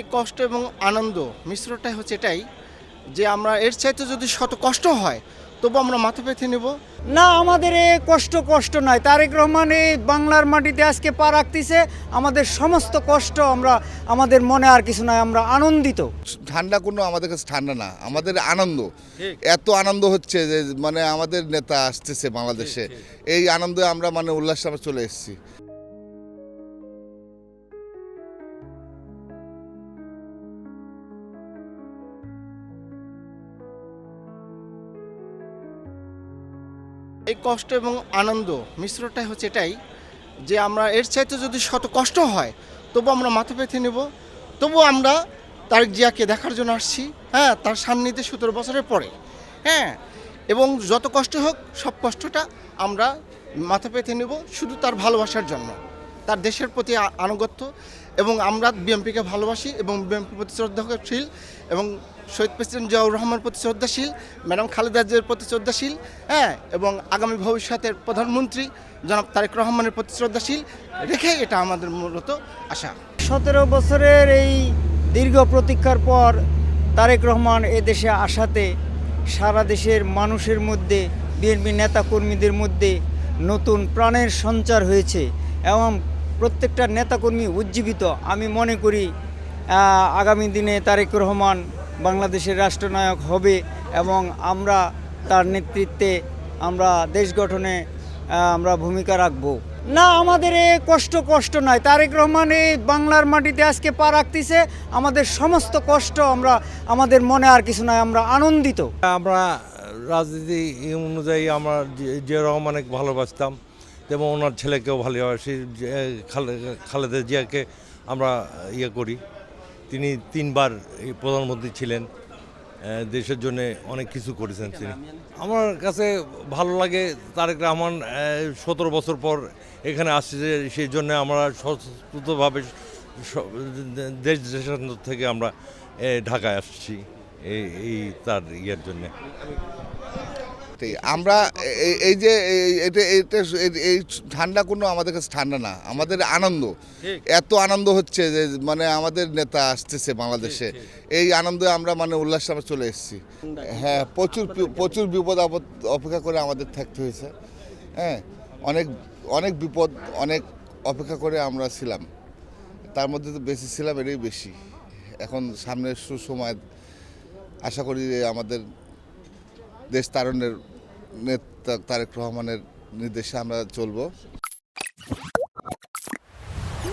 এই কষ্ট এবং আনন্দ মিশ্রটাই হচ্ছে এটাই যে আমরা এর চাইতে যদি শত কষ্ট হয় তবু আমরা মাথা পেতে নেব। না, আমাদের এ কষ্ট কষ্ট নয়। তারেক রহমান এই বাংলার মাটিতে আজকে পা রাখতেছে, আমাদের সমস্ত কষ্ট আমাদের মনে আর কিছু নয়, আমরা আনন্দিত। ঠান্ডা কোনো আমাদের কাছে ঠান্ডা না, আমাদের আনন্দ। এত আনন্দ হচ্ছে যে মানে আমাদের নেতা আসতেছে বাংলাদেশে, এই আনন্দে আমরা মানে উল্লাসে আমরা চলে এসেছি। এই কষ্ট এবং আনন্দ মিশ্রটাই হচ্ছে এটাই যে আমরা এর চাইতে যদি শত কষ্ট হয় তবু আমরা মাথা পেতে নেব। তবু আমরা তারেক জিয়াকে দেখার জন্য আসছি, হ্যাঁ, তার সান্নিধ্যে 17 বছরের পরে, হ্যাঁ, এবং যত কষ্ট হোক সব কষ্টটা আমরা মাথা পেতে নেব শুধু তার ভালোবাসার জন্য, তার দেশের প্রতি আনুগত্য। এবং আমরা বিএনপিকে ভালোবাসি এবং বিএনপির প্রতি শ্রদ্ধাশীল এবং শহীদ প্রেসিডেন্ট জিয়াউর রহমানের প্রতি শ্রদ্ধাশীল, ম্যাডাম খালেদা জিয়ার প্রতি শ্রদ্ধাশীল, হ্যাঁ, এবং আগামী ভবিষ্যতের প্রধানমন্ত্রী জনাব তারেক রহমানের প্রতি শ্রদ্ধাশীল রেখে এটা আমাদের মূলত আশা। 17 বছরের এই দীর্ঘ প্রতীক্ষার পর তারেক রহমান এ দেশে আসাতে সারা দেশের মানুষের মধ্যে, বিএনপি নেতাকর্মীদের মধ্যে নতুন প্রাণের সঞ্চার হয়েছে এবং প্রত্যেকটা নেতাকর্মী উজ্জীবিত। আমি মনে করি আগামী দিনে তারেক রহমান বাংলাদেশের রাষ্ট্রনায়ক হবে এবং আমরা তার নেতৃত্বে আমরা দেশ গঠনে আমরা ভূমিকা রাখব। না, আমাদের এ কষ্ট কষ্ট নয়। তারেক রহমান এই বাংলার মাটিতে আজকে পা রাখতেছে, আমাদের সমস্ত কষ্ট আমাদের মনে আর কিছু নয়, আমরা আনন্দিত। আমরা রাজনীতি অনুযায়ী আমরা জিয়া রহমানকে ভালোবাসতাম এবং ওনার ছেলেকেও ভালোবাসি। খালেদা জিয়াকে আমরা করি। তিনি 3বার প্রধানমন্ত্রী ছিলেন, দেশের জন্য অনেক কিছু করেছেন তিনি। আমার কাছে ভালো লাগে তারেক রহমান 17 বছর পর এখানে আসছে, সেই জন্য আমরা স্বতঃস্ফূর্তভাবে দেশ দেশান্তর থেকে আমরা ঢাকায় আসছি এই তার জন্যে। আমরা এই যে এটা এই ঠান্ডা কোনো আমাদের কাছে ঠান্ডা না, আমাদের আনন্দ। এত আনন্দ হচ্ছে যে মানে আমাদের নেতা আসতেছে বাংলাদেশে, এই আনন্দে আমরা মানে উল্লাসে আমরা চলে এসেছি। হ্যাঁ, প্রচুর প্রচুর বিপদ আপদ অপেক্ষা করে আমাদের থাকতে হয়েছে। হ্যাঁ, অনেক অনেক বিপদ, অনেক অপেক্ষা করে আমরা ছিলাম, তার মধ্যে তো বেশি ছিলাম, এটাই বেশি। এখন সামনের সুসময় আশা করি যে আমাদের দেশ তারুণ্যের নেতা তারেক রহমানের নির্দেশে আমরা চলবো।